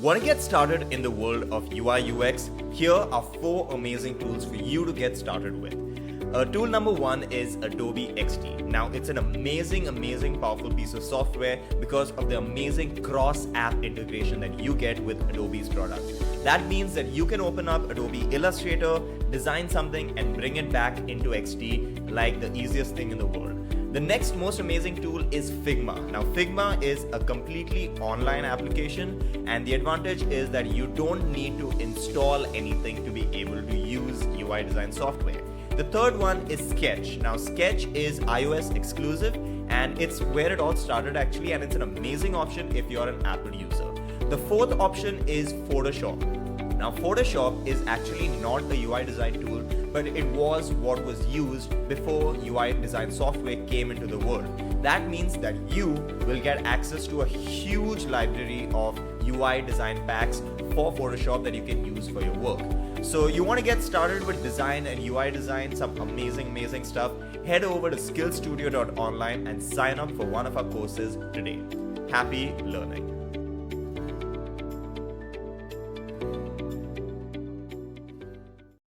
Want to get started in the world of UI UX? Here are 4 amazing tools for you to get started with. Tool number 1 is Adobe XD. Now it's an amazing powerful piece of software because of the amazing cross-app integration that you get with Adobe's product. That means that you can open up Adobe Illustrator, design something and bring it back into XD like the easiest thing in the world. The next most amazing tool is Figma. Now Figma is a completely online application and the advantage is that you don't need to install anything to be able to use UI design software. The third one is Sketch. Now Sketch is iOS exclusive and it's where it all started actually, and it's an amazing option if you're an Apple user. The fourth option is Photoshop. Now Photoshop is actually not a UI design tool, but it was what was used before UI design software came into the world. That means that you will get access to a huge library of UI design packs for Photoshop that you can use for your work. So you want to get started with design and UI design, some amazing stuff, head over to skillstudio.online and sign up for one of our courses today. Happy learning.